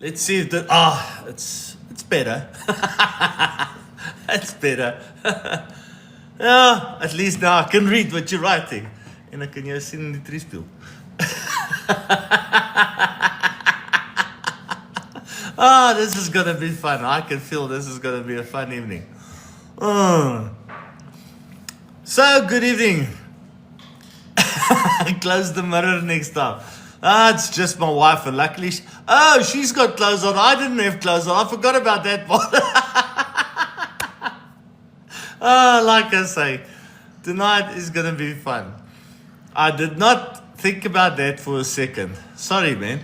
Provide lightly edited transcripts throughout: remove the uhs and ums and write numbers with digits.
Let's see if it's better. It's better. Yeah, at least now I can read what you're writing. En ek kan jou sien in die triespieël. This is gonna be fun. I can feel this is gonna be a fun evening. So, good evening. Close the mirror next time. It's just my wife, and luckily, she's got clothes on. I didn't have clothes on. I forgot about that part. Like I say, tonight is gonna be fun. I did not think about that for a second. Sorry, man.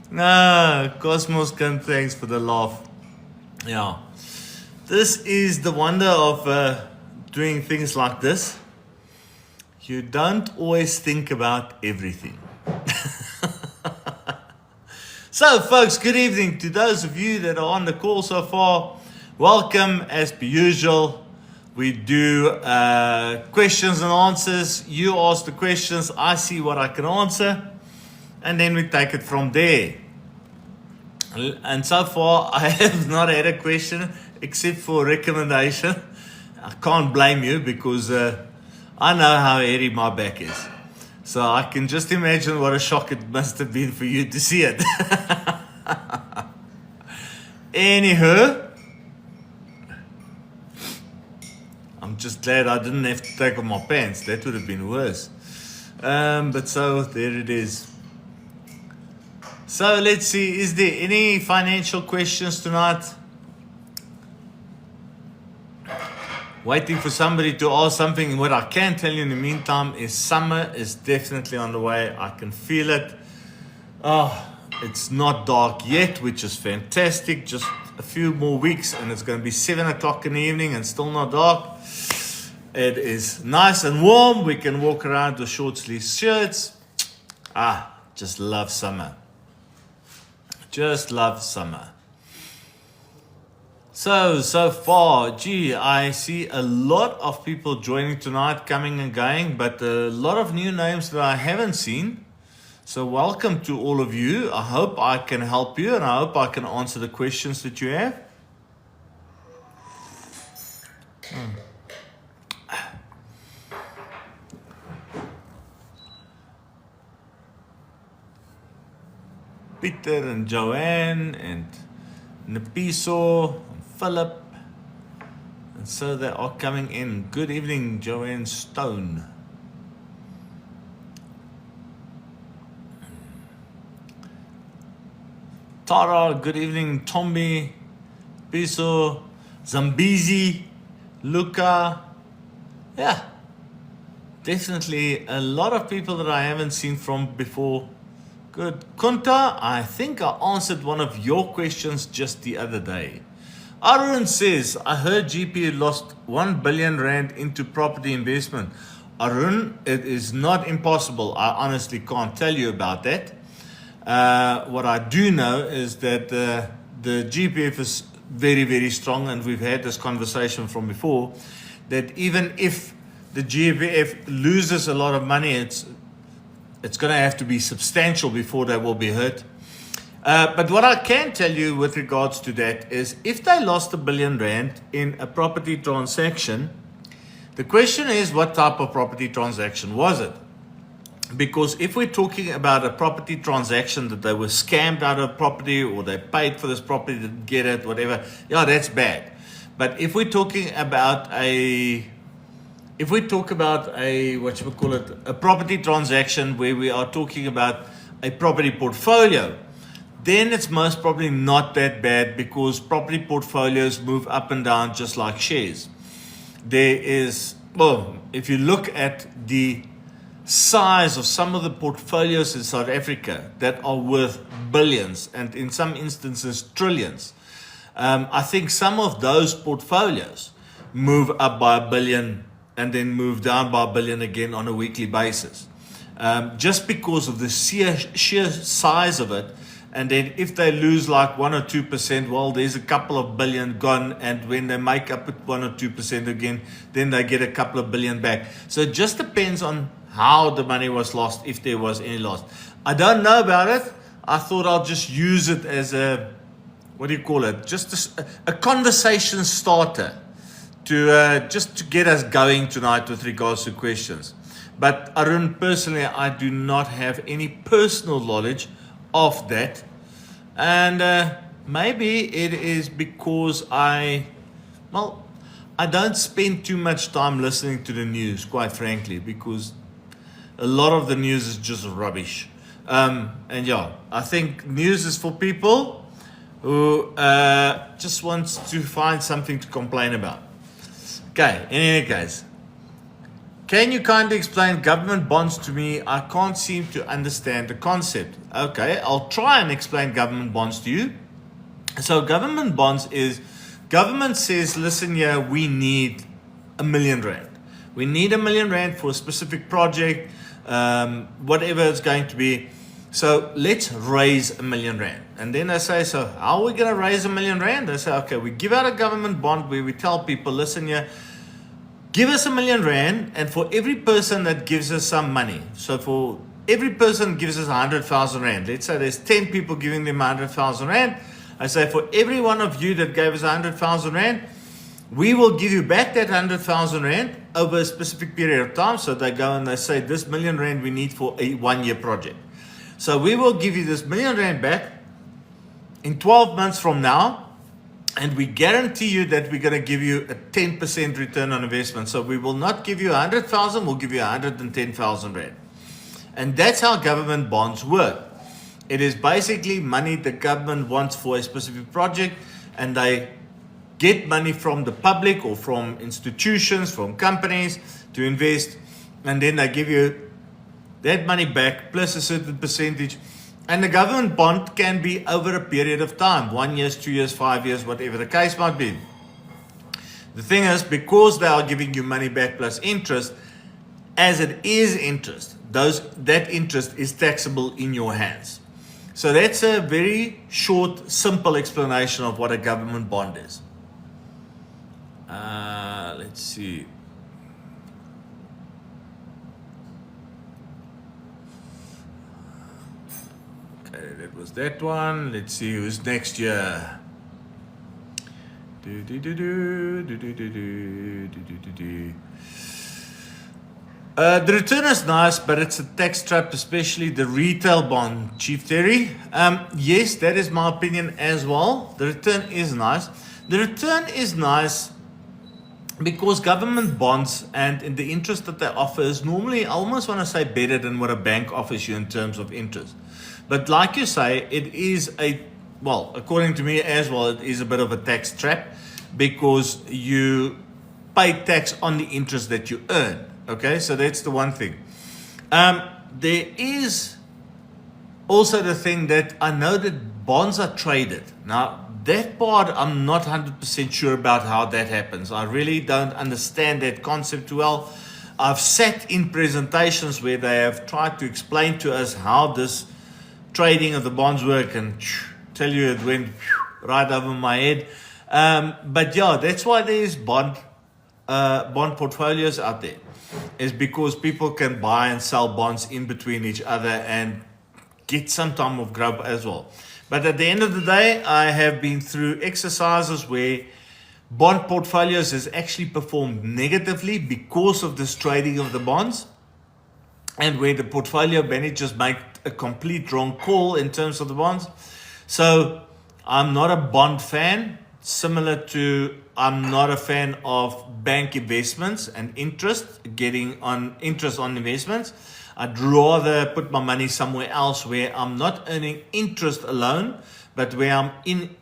No, Cosmos can thanks for the laugh. Yeah. This is the wonder of doing things like this. You don't always think about everything. So, folks, good evening to those of you that are on the call so far. Welcome, as per usual. We do questions and answers. You ask the questions, I see what I can answer, and then we take it from there. And so far, I have not had a question except for a recommendation. I can't blame you because I know how hairy my back is. So I can just imagine what a shock it must have been for you to see it. Anywho, I'm just glad I didn't have to take off my pants. That would have been worse. But so there it is. So let's see, is there any financial questions tonight? Waiting for somebody to ask something. What I can tell you in the meantime is summer is definitely on the way. I can feel it. It's not dark yet, which is fantastic. Just a few more weeks and it's going to be 7 o'clock in the evening and still not dark. It is nice and warm. We can walk around with short sleeve shirts. Just love summer. Just love summer. So far, I see a lot of people joining tonight, coming and going, but a lot of new names that I haven't seen. So welcome to all of you. I hope I can help you and I hope I can answer the questions that you have. Peter and Joanne and Nepiso, Philip, and so they are coming in. Good evening, Joanne Stone. Tara, good evening, Tommy, Piso, Zambizi, Luca. Yeah, definitely a lot of people that I haven't seen from before. Good. Kunta, I think I answered one of your questions just the other day. Arun says, I heard GP lost 1 billion rand into property investment. Arun, it is not impossible. I honestly can't tell you about that. What I do know is that the GPF is very, very strong, and we've had this conversation from before, that even if the GPF loses a lot of money, it's going to have to be substantial before they will be hurt. But what I can tell you with regards to that is if they lost 1 billion rand in a property transaction, the question is what type of property transaction was it? Because if we're talking about a property transaction that they were scammed out of property or they paid for this property to get it, whatever, yeah, that's bad. But if we're talking about a property transaction where we are talking about a property portfolio, then it's most probably not that bad because property portfolios move up and down just like shares. If you look at the size of some of the portfolios in South Africa that are worth billions and in some instances trillions, I think some of those portfolios move up by 1 billion and then move down by 1 billion again on a weekly basis. Just because of the sheer size of it. And then if they lose like 1 or 2%, well, there's a couple of billion gone. And when they make up at 1 or 2% again, then they get a couple of billion back. So it just depends on how the money was lost, if there was any loss. I don't know about it. I thought I'll just use it as a, what do you call it? Just a conversation starter to just to get us going tonight with regards to questions. But Arun, personally, I do not have any personal knowledge of that. And maybe it is because I don't spend too much time listening to the news, quite frankly, because a lot of the news is just rubbish. And yeah, I think news is for people who just wants to find something to complain about. Okay, in any case, can you kindly explain government bonds to me? I can't seem to understand the concept. Okay, I'll try and explain government bonds to you. So government bonds is, government says, listen here, we need R1 million. We need R1 million for a specific project, whatever it's going to be. So let's raise R1 million. And then I say, so how are we going to raise R1 million? They say, okay, we give out a government bond where we tell people, listen here, give us R1 million, and for every person that gives us some money, so for every person gives us 100,000 rand, let's say there's 10 people giving them 100,000 rand, I say for every one of you that gave us 100,000 rand, we will give you back that 100,000 rand over a specific period of time. So they go and they say this R1 million we need for a 1-year project. So we will give you this R1 million back in 12 months from now. And we guarantee you that we're going to give you a 10% return on investment. So we will not give you 100,000, we'll give you 110,000 rand. And that's how government bonds work. It is basically money the government wants for a specific project, and they get money from the public or from institutions, from companies to invest, and then they give you that money back plus a certain percentage. And the government bond can be over a period of time, 1 year, 2 years, 5 years, whatever the case might be. The thing is, because they are giving you money back plus interest, as it is interest, that interest is taxable in your hands. So that's a very short, simple explanation of what a government bond is. Let's see. That was that one. Let's see who's next year. The return is nice, but it's a tax trap, especially the retail bond, Chief Terry. Yes, that is my opinion as well. The return is nice. The return is nice because government bonds and in the interest that they offer is normally, I almost want to say, better than what a bank offers you in terms of interest. But like you say, it is according to me as well, it is a bit of a tax trap because you pay tax on the interest that you earn. Okay, so that's the one thing. There is also the thing that I know that bonds are traded. Now, that part I'm not 100% sure about how that happens. I really don't understand that concept well. I've sat in presentations where they have tried to explain to us how this trading of the bonds work, and tell you it went right over my head. But yeah, that's why there is bond portfolios out there. Is because people can buy and sell bonds in between each other and get some time of growth as well. But at the end of the day, I have been through exercises where bond portfolios has actually performed negatively because of this trading of the bonds, and where the portfolio managers make a complete wrong call in terms of the bonds. So I'm not a bond fan, similar to I'm not a fan of bank investments and interest on investments. I'd rather put my money somewhere else where I'm not earning interest alone, but where I'm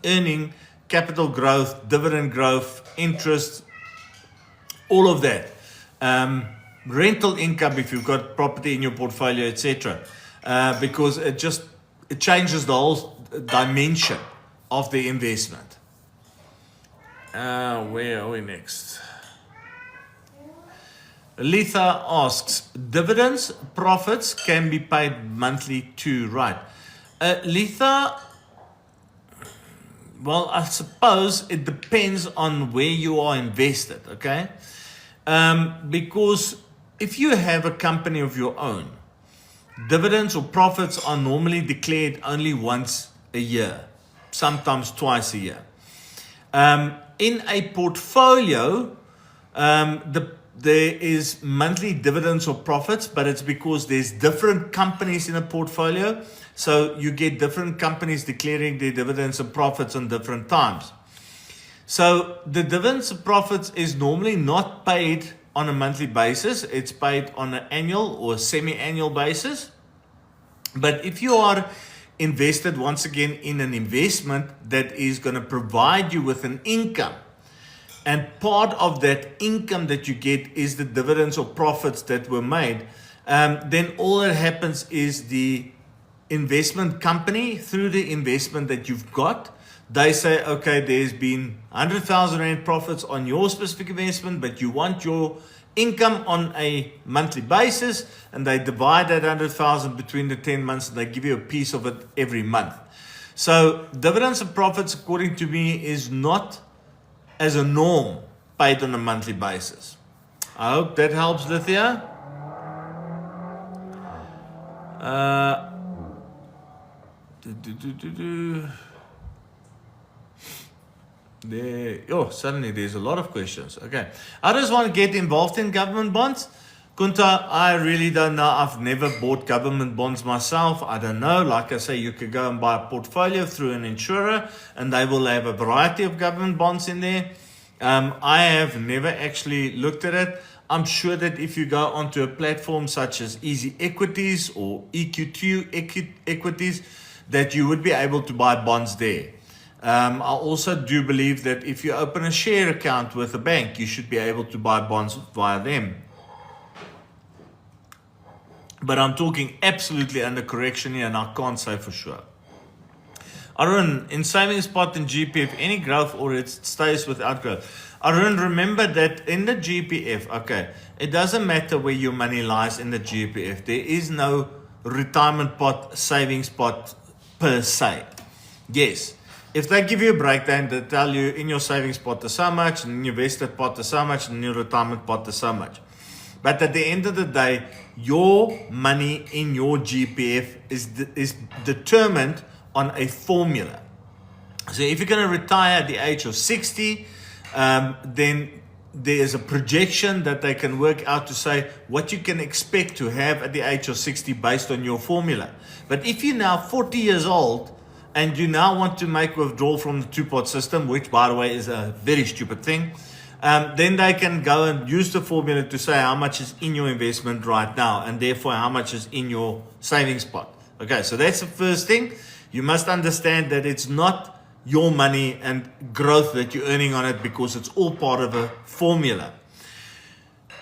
earning capital growth, dividend growth, interest, all of that. Rental income if you've got property in your portfolio, etc. Because it changes the whole dimension of the investment. Where are we next? Letha asks, dividends, profits can be paid monthly too, right? Letha, well, I suppose it depends on where you are invested, okay? Because if you have a company of your own, dividends or profits are normally declared only once a year, sometimes twice a year. In a portfolio, there is monthly dividends or profits, but it's because there's different companies in a portfolio. So you get different companies declaring their dividends and profits on different times. So the dividends and profits is normally not paid on a monthly basis. It's paid on an annual or semi-annual basis. But if you are invested once again in an investment that is going to provide you with an income, and part of that income that you get is the dividends or profits that were made, then all that happens is the investment company, through the investment that you've got, they say, okay, there's been 100,000 Rand profits on your specific investment, but you want your income on a monthly basis, and they divide that 100,000 between the 10 months, and they give you a piece of it every month. So dividends and profits, according to me, is not as a norm paid on a monthly basis. I hope that helps, Lithia. Suddenly there's a lot of questions. Okay. I just want to get involved in government bonds. Kunta, I really don't know. I've never bought government bonds myself. I don't know. Like I say, you could go and buy a portfolio through an insurer, and they will have a variety of government bonds in there. I have never actually looked at it. I'm sure that if you go onto a platform such as Easy Equities or EQT Equities, that you would be able to buy bonds there. I also do believe that if you open a share account with a bank, you should be able to buy bonds via them. But I'm talking absolutely under correction here, and I can't say for sure. Arun, in savings pot in GPF, any growth or it stays without growth? Arun, remember that in the GPF, okay, it doesn't matter where your money lies in the GPF. There is no retirement pot, savings pot per se. Yes, if they give you a breakdown, they tell you in your savings pot is so much, and in your vested pot is so much, and in your retirement pot is so much. But at the end of the day, your money in your GPF is determined on a formula. So if you're going to retire at the age of 60, then there is a projection that they can work out to say what you can expect to have at the age of 60 based on your formula. But if you're now 40 years old and you now want to make withdrawal from the two-pot system, which by the way is a very stupid thing, then they can go and use the formula to say how much is in your investment right now, and therefore how much is in your savings pot. Okay, so that's the first thing. You must understand that it's not your money and growth that you're earning on it, because it's all part of a formula.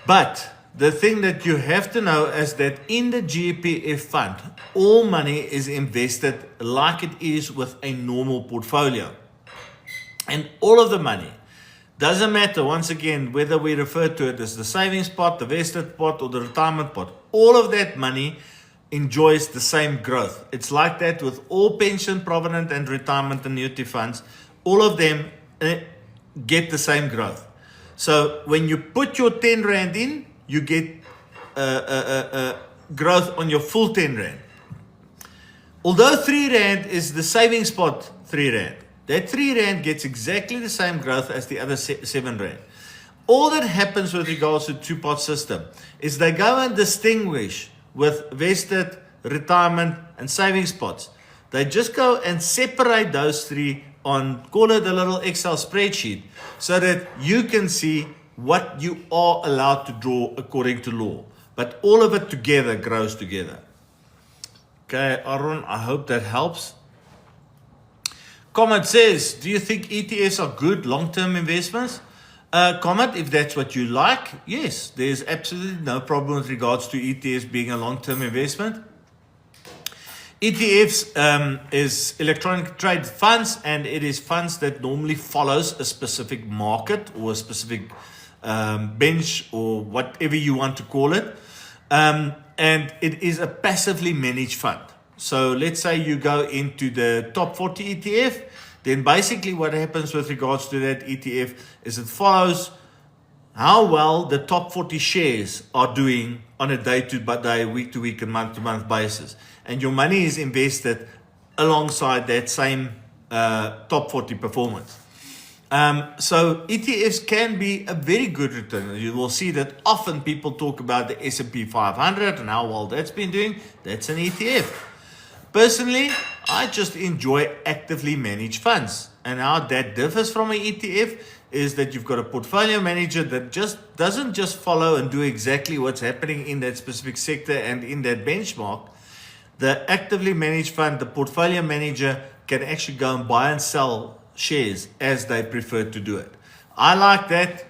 But the thing that you have to know is that in the GPF fund, all money is invested like it is with a normal portfolio. And all of the money, doesn't matter, once again, whether we refer to it as the savings pot, the vested pot, or the retirement pot, all of that money enjoys the same growth. It's like that with all pension, provident, and retirement annuity funds. All of them get the same growth. So when you put your 10 Rand in, you get growth on your full 10 Rand. Although 3 Rand is the savings pot 3 Rand, that 3 Rand gets exactly the same growth as the other 7 Rand. All that happens with regards to two-pot system is they go and distinguish with vested, retirement, and savings pots. They just go and separate those three on, call it a little Excel spreadsheet, so that you can see what you are allowed to draw according to law. But all of it together grows together. Okay, Aaron, I hope that helps. Comment says, do you think ETFs are good long-term investments? Comment, if that's what you like, yes, there's absolutely no problem with regards to ETFs being a long-term investment. ETFs is electronic trade funds, and it is funds that normally follows a specific market or a specific bench or whatever you want to call it. And it is a passively managed fund. So let's say you go into the top 40 ETF, then basically what happens with regards to that ETF is it follows how well the top 40 shares are doing on a day-to-day, week-to-week, and month-to-month basis. And your money is invested alongside that same top 40 performance. So ETFs can be a very good return. You will see that often people talk about the S&P 500 and how well that's been doing. That's an ETF. Personally, I just enjoy actively managed funds. And how that differs from an ETF is that you've got a portfolio manager that doesn't just follow and do exactly what's happening in that specific sector and in that benchmark. The actively managed fund, the portfolio manager can actually go and buy and sell shares as they prefer to do it. I like that.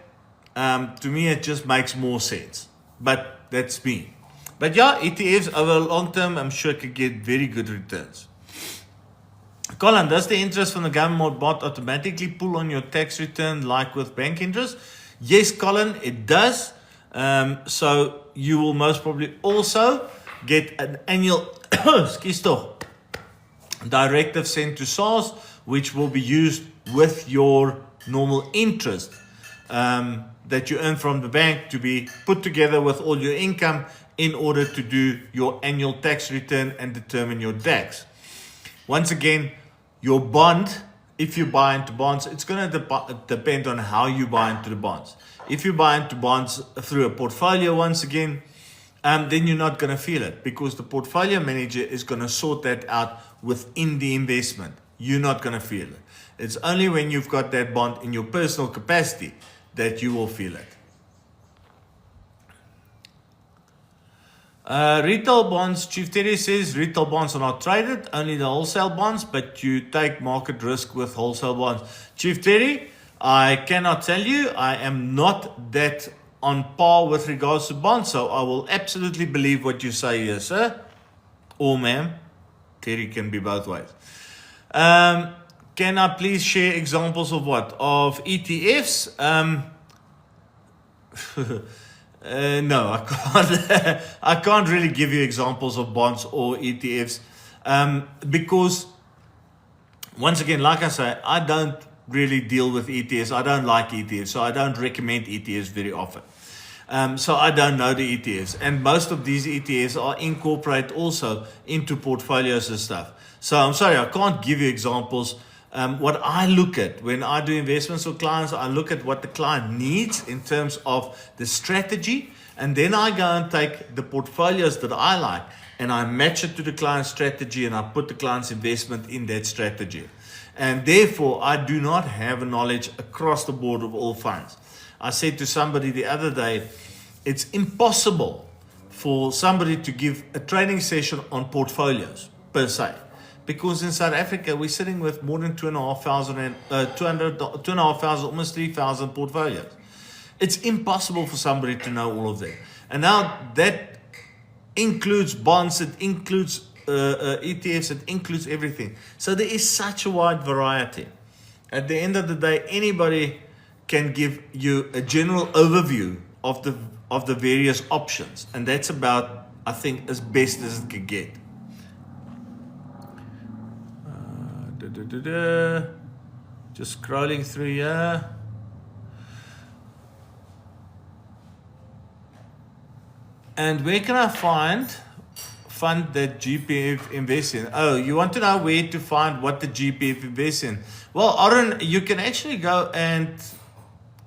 To me, it just makes more sense. But that's me. But yeah, ETFs over long term, I'm sure could get very good returns. Colin, does the interest from the government bond automatically pull on your tax return like with bank interest? Yes, Colin, it does. So you will most probably also get an annual directive sent to SARS, which will be used with your normal interest that you earn from the bank to be put together with all your income in order to do your annual tax return and determine your tax. Once again, your bond, if you buy into bonds, it's going to depend on how you buy into the bonds. If you buy into bonds through a portfolio, once again, then you're not going to feel it because the portfolio manager is going to sort that out within the investment. You're not going to feel it. It's only when you've got that bond in your personal capacity that you will feel it. Retail bonds, Chief Terry says retail bonds are not traded, only the wholesale bonds, but you take market risk with wholesale bonds. Chief Terry, I cannot tell you, I am not that on par with regards to bonds, so I will absolutely believe what you say here, sir. Or ma'am. Terry can be both ways. Can I please share examples of what? Of ETFs? No, I can't. I can't really give you examples of bonds or ETFs because, once again, like I say, I don't really deal with ETFs. I don't like ETFs, so I don't recommend ETFs very often. So I don't know the ETFs, and most of these ETFs are incorporated also into portfolios and stuff. So I'm sorry, I can't give you examples. What I look at when I do investments for clients, I look at what the client needs in terms of the strategy, and then I go and take the portfolios that I like and I match it to the client's strategy and I put the client's investment in that strategy. And therefore, I do not have knowledge across the board of all funds. I said to somebody the other day, it's impossible for somebody to give a training session on portfolios per se. Because in South Africa, we're sitting with more than 2,500, almost 3,000 portfolios. It's impossible for somebody to know all of that. And now that includes bonds, it includes ETFs, it includes everything. So there is such a wide variety. At the end of the day, anybody can give you a general overview of the various options. And that's about, I think, as best as it can get. Just scrolling through here. And where can I find fund that GPF invests in? Oh, you want to know where to find what the GPF invests in? Well, Aaron, you can actually go and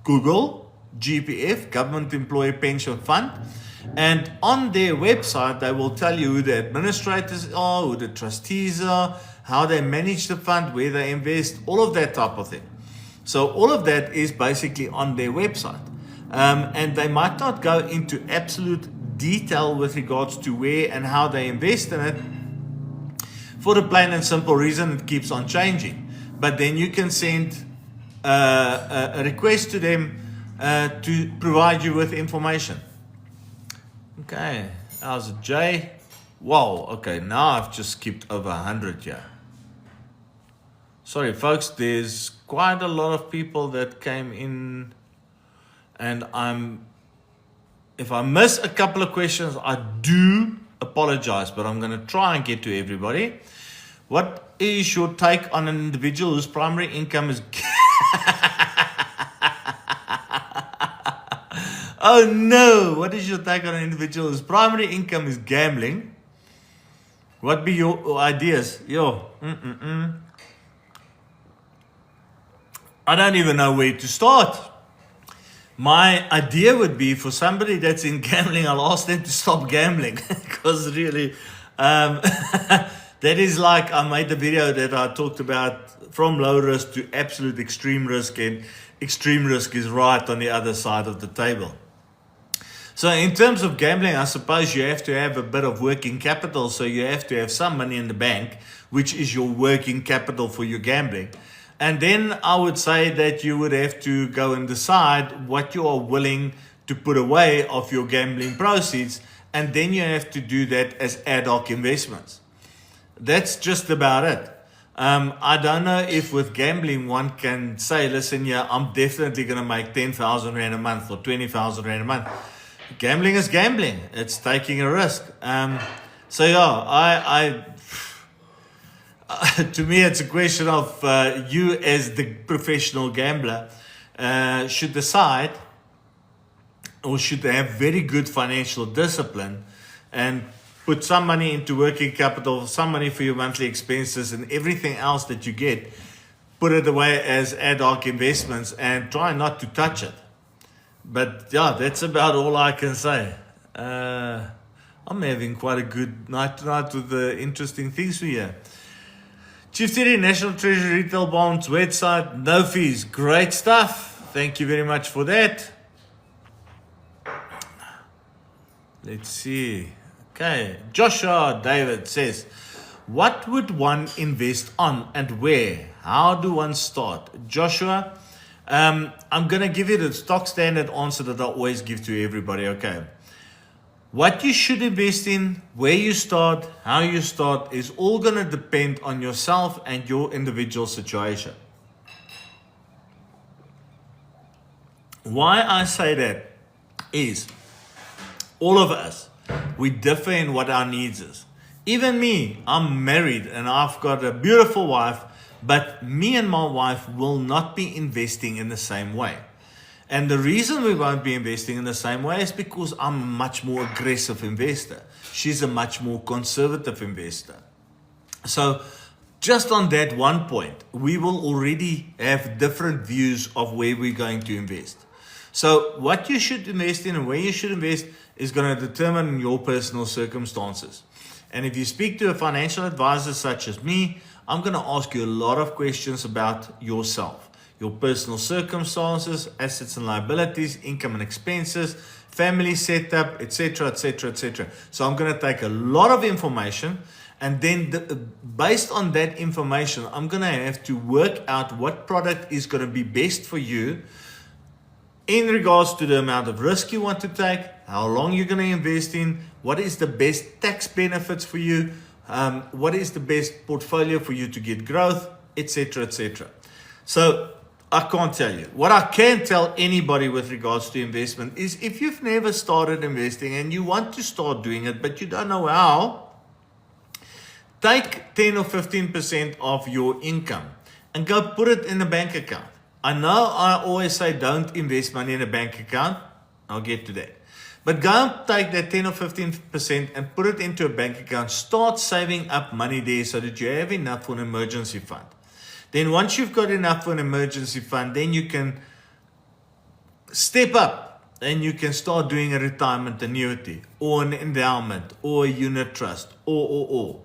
Google GPF, Government Employee Pension Fund. And on their website, they will tell you who the administrators are, who the trustees are, how they manage the fund, where they invest, all of that type of thing. So all of that is basically on their website. And they might not go into absolute detail with regards to where and how they invest in it for the plain and simple reason it keeps on changing. But then you can send a request to them to provide you with information. Okay, how's it, Jay? Wow, okay, now I've just skipped over 100 here. Sorry, folks, there's quite a lot of people that came in, and if I miss a couple of questions, I do apologize, but I'm going to try and get to everybody. What is your take on an individual whose primary income is Oh no! What is your take on an individual whose primary income is gambling? What be your ideas? I don't even know where to start. My idea would be for somebody that's in gambling, I'll ask them to stop gambling because really, that is like I made the video that I talked about from low risk to absolute extreme risk, and extreme risk is right on the other side of the table. So in terms of gambling, I suppose you have to have a bit of working capital. So you have to have some money in the bank, which is your working capital for your gambling. And then I would say that you would have to go and decide what you are willing to put away of your gambling proceeds. And then you have to do that as ad hoc investments. That's just about it. I don't know if with gambling one can say, listen, yeah, I'm definitely going to make 10,000 Rand a month or 20,000 Rand a month. Gambling is gambling. It's taking a risk. So yeah, to me, it's a question of you as the professional gambler should decide or should have very good financial discipline and put some money into working capital, some money for your monthly expenses, and everything else that you get, put it away as ad hoc investments and try not to touch it. But yeah, that's about all I can say. I'm having quite a good night tonight with the interesting things we hear. Chief City National Treasury Retail Bonds website, no fees, great stuff. Thank you very much for that. Let's see. Okay, Joshua David says, what would one invest on and where? How do one start? Joshua, I'm going to give you the stock standard answer that I always give to everybody, okay? What you should invest in, where you start, how you start, is all going to depend on yourself and your individual situation. Why I say that is all of us, we differ in what our needs is. Even me, I'm married and I've got a beautiful wife, but me and my wife will not be investing in the same way. And the reason we won't be investing in the same way is because I'm a much more aggressive investor. She's a much more conservative investor. So just on that one point, we will already have different views of where we're going to invest. So what you should invest in and where you should invest is going to determine your personal circumstances. And if you speak to a financial advisor such as me, I'm going to ask you a lot of questions about yourself, your personal circumstances, assets and liabilities, income and expenses, family setup, etc., etc., etc. So I'm going to take a lot of information, and then based on that information, I'm going to have to work out what product is going to be best for you in regards to the amount of risk you want to take, how long you're going to invest in, what is the best tax benefits for you, what is the best portfolio for you to get growth, etc., etc. So I can't tell you. What I can tell anybody with regards to investment is if you've never started investing and you want to start doing it, but you don't know how, take 10 or 15% of your income and go put it in a bank account. I know I always say don't invest money in a bank account. I'll get to that. But go and take that 10 or 15% and put it into a bank account. Start saving up money there so that you have enough for an emergency fund. Then once you've got enough for an emergency fund, then you can step up and you can start doing a retirement annuity or an endowment or a unit trust or.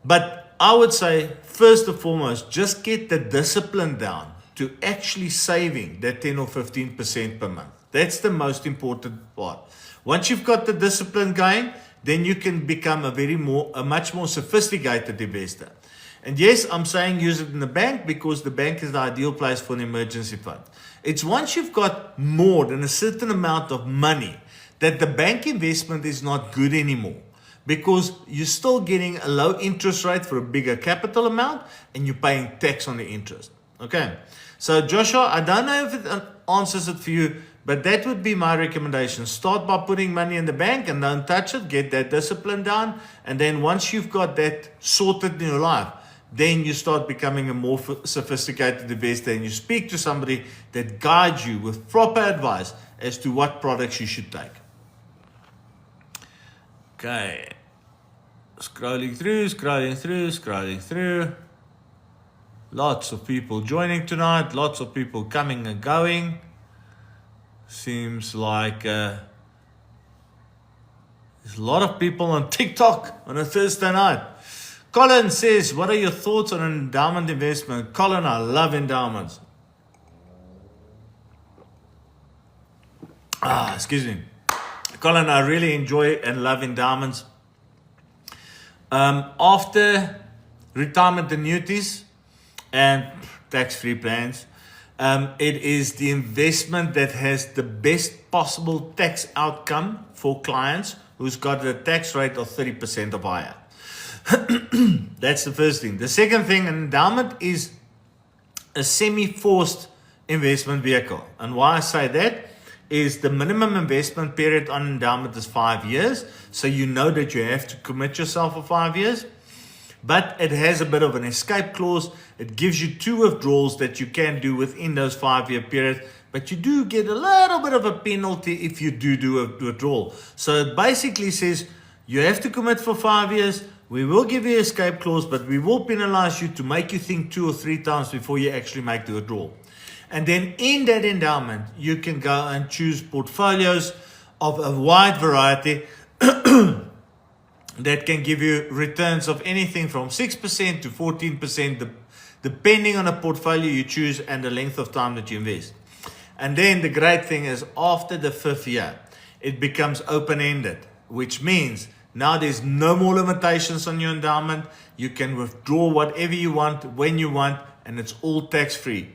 But I would say, first and foremost, just get the discipline down to actually saving that 10 or 15% per month. That's the most important part. Once you've got the discipline going, then you can become a much more sophisticated investor. And yes, I'm saying use it in the bank because the bank is the ideal place for an emergency fund. It's once you've got more than a certain amount of money that the bank investment is not good anymore, because you're still getting a low interest rate for a bigger capital amount and you're paying tax on the interest. Okay, so Joshua, I don't know if it answers it for you, but that would be my recommendation. Start by putting money in the bank and don't touch it. Get that discipline down. And then once you've got that sorted in your life, then you start becoming a more sophisticated investor and you speak to somebody that guides you with proper advice as to what products you should take. Okay. Scrolling through. Lots of people joining tonight. Lots of people coming and going. Seems like there's a lot of people on TikTok on a Thursday night. Colin says, what are your thoughts on an endowment investment? Colin, I love endowments. Excuse me. Colin, I really enjoy and love endowments. After retirement annuities and tax-free plans, it is the investment that has the best possible tax outcome for clients who's got a tax rate of 30% or higher. That's the first thing. The second thing, an endowment is a semi-forced investment vehicle. And why I say that is the minimum investment period on endowment is 5 years. So you know that you have to commit yourself for 5 years. But it has a bit of an escape clause. It gives you 2 withdrawals that you can do within those 5-year period. But you do get a little bit of a penalty if you do a withdrawal. So it basically says you have to commit for 5 years. We will give you an escape clause, but we will penalize you to make you think 2 or 3 times before you actually make the withdrawal. And then in that endowment, you can go and choose portfolios of a wide variety that can give you returns of anything from 6% to 14%, depending on the portfolio you choose and the length of time that you invest. And then the great thing is after the 5th year, it becomes open-ended, which means now there's no more limitations on your endowment. You can withdraw whatever you want, when you want, and it's all tax-free.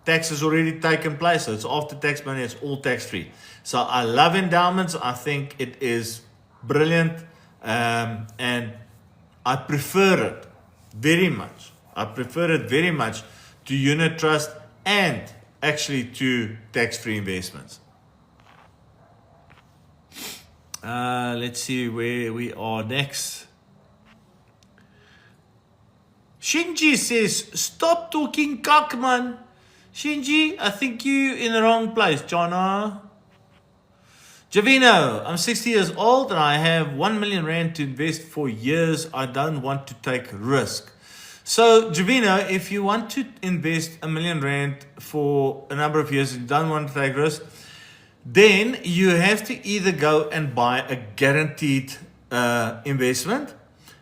Tax has already taken place, so it's after tax money, it's all tax-free. So I love endowments. I think it is brilliant, and I prefer it very much. I prefer it very much to unit trust and actually to tax-free investments. Let's see where we are next. Shinji says, stop talking cock, man. Shinji, I think you in the wrong place, Jonna. Javino, I'm 60 years old and I have 1 million rand to invest for years. I don't want to take risk. So, Javino, if you want to invest 1 million rand for a number of years and you don't want to take risk, then you have to either go and buy a guaranteed investment.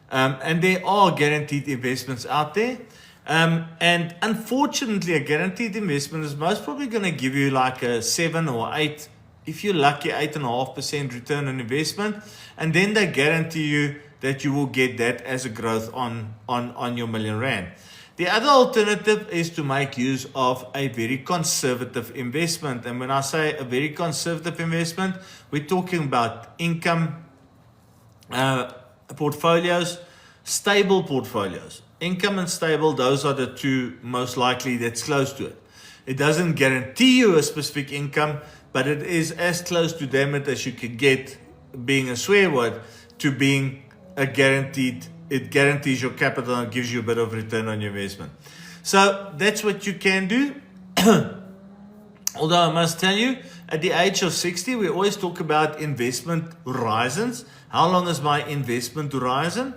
And there are guaranteed investments out there. And unfortunately, a guaranteed investment is most probably going to give you like a 7 or 8, if you're lucky, 8.5% return on investment. And then they guarantee you that you will get that as a growth on your 1 million rand. The other alternative is to make use of a very conservative investment. And when I say a very conservative investment, we're talking about income portfolios, stable portfolios. Income and stable, those are the 2 most likely that's close to it. It doesn't guarantee you a specific income, but it is as close to damn it as you can get, being a swear word, to being a guaranteed. It guarantees your capital and gives you a bit of return on your investment. So that's what you can do. Although I must tell you, at the age of 60, we always talk about investment horizons. How long is my investment horizon?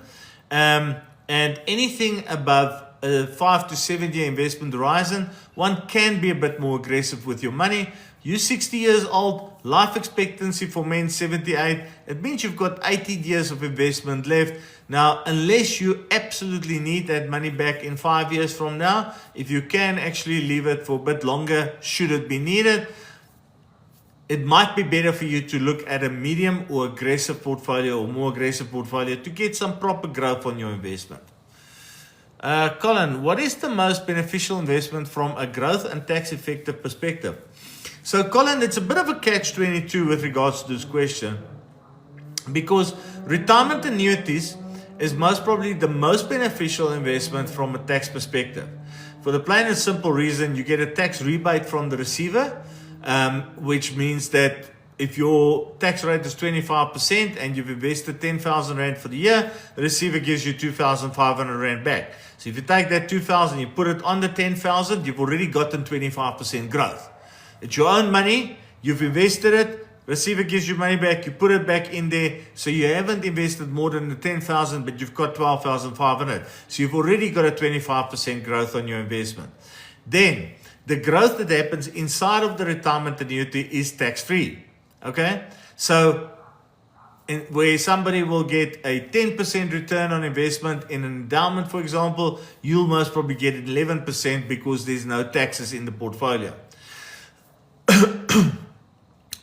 And anything above a 5 to 7 year investment horizon, one can be a bit more aggressive with your money. You're 60 years old, life expectancy for men 78. It means you've got 18 years of investment left. Now, unless you absolutely need that money back in 5 years from now, if you can actually leave it for a bit longer, should it be needed, it might be better for you to look at a medium or aggressive portfolio or more aggressive portfolio to get some proper growth on your investment. Colin, what is the most beneficial investment from a growth and tax effective perspective? So, Colin, it's a bit of a catch-22 with regards to this question, because retirement annuities is most probably the most beneficial investment from a tax perspective. For the plain and simple reason, you get a tax rebate from the receiver, which means that if your tax rate is 25% and you've invested 10,000 Rand for the year, the receiver gives you 2,500 Rand back. So if you take that 2,000, you put it on the 10,000, you've already gotten 25% growth. It's your own money, you've invested it, receiver gives you money back, you put it back in there, so you haven't invested more than the 10,000, but you've got 12,500. So you've already got a 25% growth on your investment. Then, the growth that happens inside of the retirement annuity is tax-free. Okay, so where somebody will get a 10% return on investment in an endowment, for example, you'll most probably get 11% because there's no taxes in the portfolio.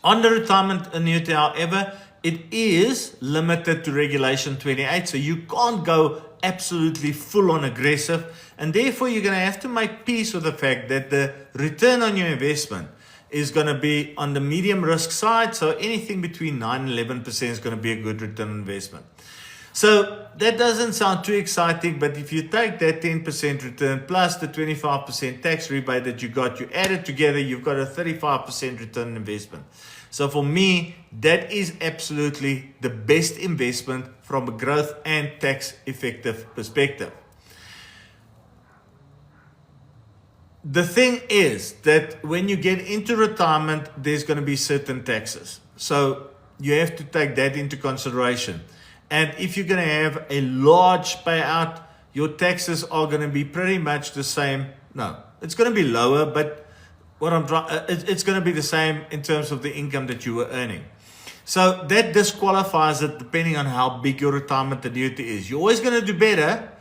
On the retirement annuity, however, it is limited to Regulation 28, so you can't go absolutely full-on aggressive, and therefore you're going to have to make peace with the fact that the return on your investment is going to be on the medium risk side, so anything between 9 and 11% is going to be a good return on investment. So that doesn't sound too exciting, but if you take that 10% return plus the 25% tax rebate that you got, you add it together, you've got a 35% return on investment. So for me, that is absolutely the best investment from a growth and tax effective perspective. The thing is that when you get into retirement, there's going to be certain taxes. So you have to take that into consideration. And if you're going to have a large payout, your taxes are going to be pretty much the same. No, it's going to be lower, but it's going to be the same in terms of the income that you were earning. So that disqualifies it depending on how big your retirement annuity is. You're always going to do better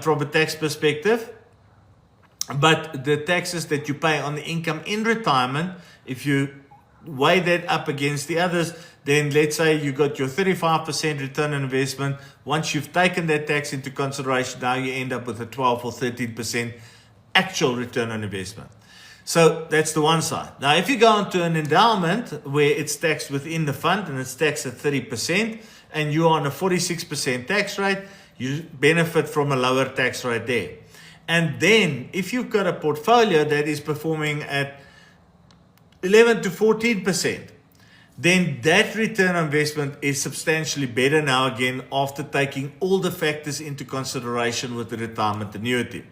from a tax perspective. But the taxes that you pay on the income in retirement, if you weigh that up against the others, then let's say you got your 35% return on investment. Once you've taken that tax into consideration, now you end up with a 12 or 13% actual return on investment. So that's the one side. Now, if you go into an endowment where it's taxed within the fund and it's taxed at 30% and you're on a 46% tax rate, you benefit from a lower tax rate there. And then if you've got a portfolio that is performing at 11 to 14%, then that return on investment is substantially better now again after taking all the factors into consideration with the retirement annuity.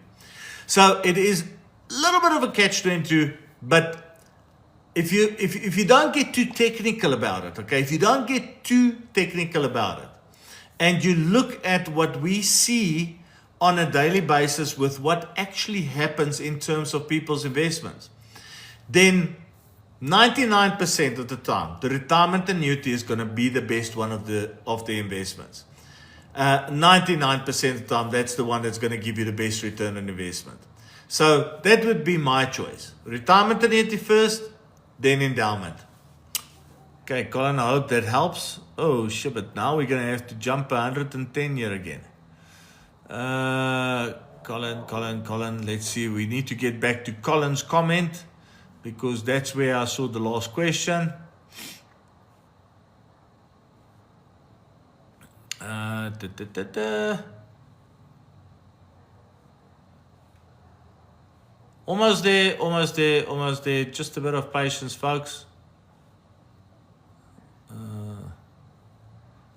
So it is a little bit of a catch-22, but if you don't get too technical about it, okay, if you don't get too technical about it, and you look at what we see on a daily basis with what actually happens in terms of people's investments, then 99% of the time, the retirement annuity is going to be the best one of the investments. 99% of the time, that's the one that's going to give you the best return on investment. So that would be my choice. Retirement annuity first, then endowment. Okay, Colin, I hope that helps. Oh, shit, but now we're going to have to jump 110 here again. Colin, let's see. We need to get back to Colin's comment because that's where I saw the last question. Almost there. Just a bit of patience, folks.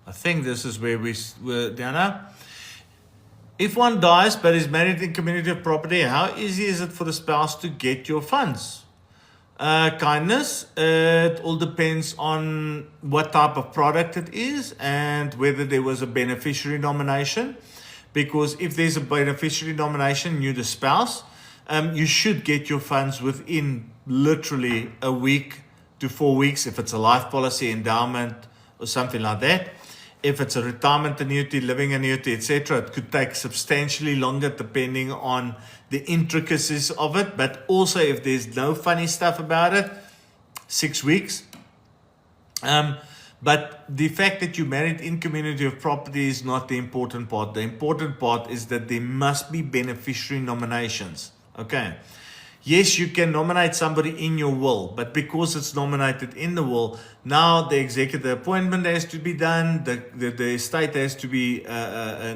I think this is where we were, Diana. If one dies but is married in community of property, how easy is it for the spouse to get your funds? Kindness, it all depends on what type of product it is and whether there was a beneficiary nomination. Because if there's a beneficiary nomination, you're the spouse, you should get your funds within literally a week to 4 weeks if it's a life policy, endowment, or something like that. If it's a retirement annuity, living annuity, etc., it could take substantially longer depending on the intricacies of it. But also, if there's no funny stuff about it, 6 weeks. But the fact that you married in community of property is not the important part. The important part is that there must be beneficiary nominations. Okay. Yes, you can nominate somebody in your will, but because it's nominated in the will, now the executor appointment has to be done, the estate has to be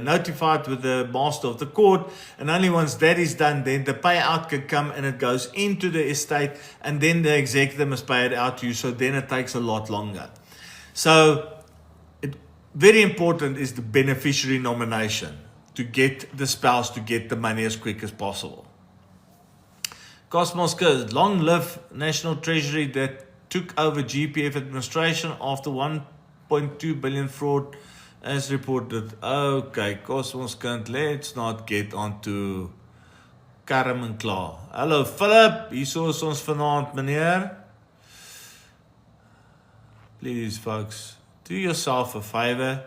notified with the master of the court, and only once that is done, then the payout can come and it goes into the estate, and then the executor must pay it out to you, so then it takes a lot longer. So, very important is the beneficiary nomination to get the spouse to get the money as quick as possible. Cosmos Curse, long live National Treasury that took over GPF administration after 1.2 billion fraud as reported. Okay, Cosmos Curse, let's not get onto Karim en Klaar. Hallo Philip, hier is ons vanaand meneer. Please folks, do yourself a favor.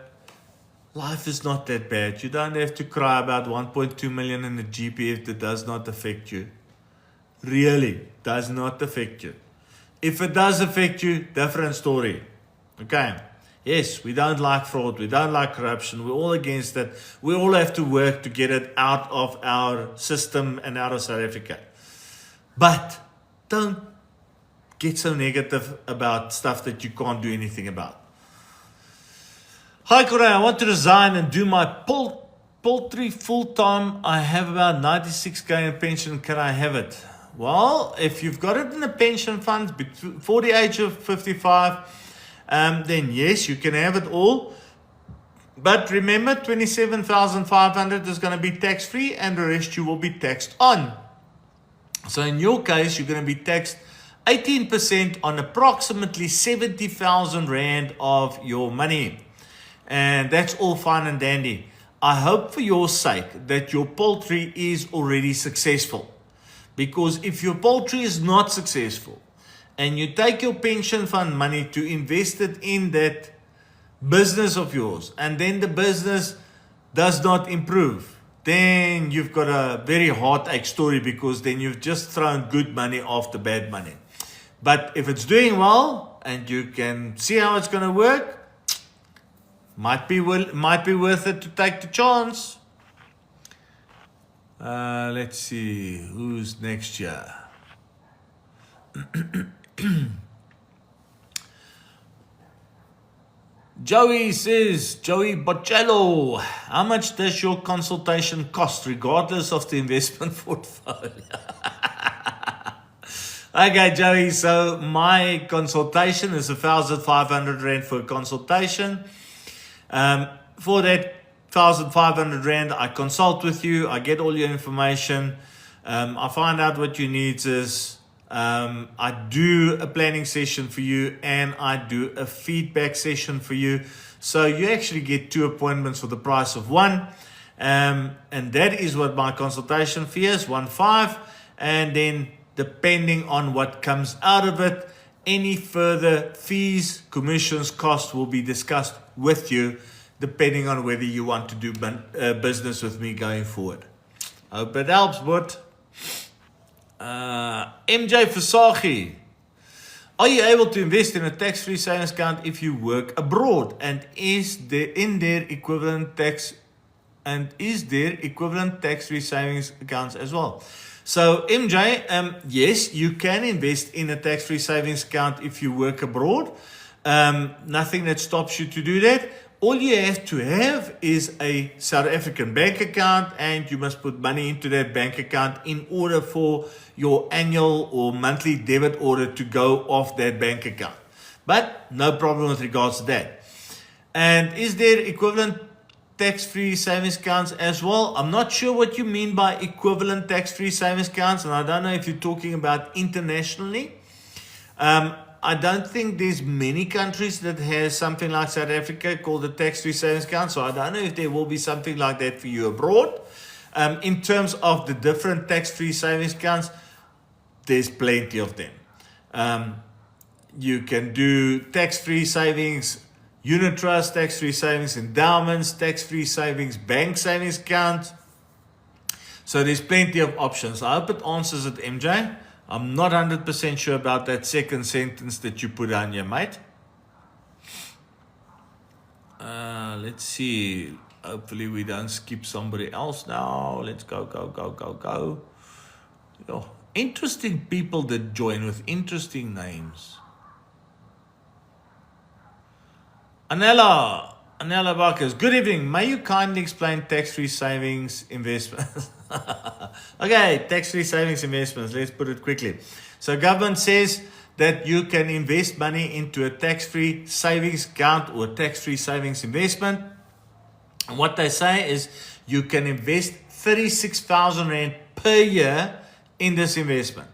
Life is not that bad. You don't have to cry about 1.2 million in the GPF that does not affect you. Really does not affect you. If it does affect you, different story. Okay. Yes, we don't like fraud. We don't like corruption. We're all against that. We all have to work to get it out of our system and out of South Africa. But don't get so negative about stuff that you can't do anything about. Hi Corey, I want to resign and do my poultry full time. I have about 96k in pension. Can I have it? Well, if you've got it in a pension fund before the age of 55, then yes, you can have it all. But remember, 27,500 is going to be tax free and the rest you will be taxed on. So in your case, you're going to be taxed 18% on approximately 70,000 Rand of your money. And that's all fine and dandy. I hope for your sake that your poultry is already successful. Because if your poultry is not successful and you take your pension fund money to invest it in that business of yours and then the business does not improve, then you've got a very heartache story because then you've just thrown good money after bad money. But if it's doing well and you can see how it's going to work, might be worth it to take the chance. Let's see, who's next year? Joey says, Joey Bocello, how much does your consultation cost regardless of the investment portfolio? Okay, Joey, so my consultation is 1,500 Rand for a consultation. For that 1,500 Rand, I consult with you, I get all your information, I find out what your needs is, I do a planning session for you, and I do a feedback session for you. So you actually get 2 appointments for the price of 1, and that is what my consultation fee is, 1,500, and then depending on what comes out of it, any further fees, commissions, costs will be discussed with you, depending on whether you want to do business with me going forward. Hope it helps, but MJ Fasagi, are you able to invest in a tax-free savings account if you work abroad? And is there equivalent tax-free savings accounts as well? So MJ, yes, you can invest in a tax-free savings account if you work abroad. Nothing that stops you to do that. All you have to have is a South African bank account, and you must put money into that bank account in order for your annual or monthly debit order to go off that bank account. But no problem with regards to that. And is there equivalent tax-free savings accounts as well? I'm not sure what you mean by equivalent tax-free savings accounts, and I don't know if you're talking about internationally. I don't think there's many countries that has something like South Africa called a tax-free savings account, so I don't know if there will be something like that for you abroad. In terms of the different tax-free savings accounts, there's plenty of them. You can do tax-free savings, unit trust, tax-free savings, endowments, tax-free savings, bank savings account. So there's plenty of options. I hope it answers it, MJ. I'm not 100% sure about that second sentence that you put on here, mate. Let's see. Hopefully we don't skip somebody else now. Let's go. Interesting people that join with interesting names. Anela Barkers, good evening. May you kindly explain tax-free savings investments? Okay, tax-free savings investments. Let's put it quickly. So government says that you can invest money into a tax-free savings account or a tax-free savings investment. And what they say is you can invest 36,000 Rand per year in this investment.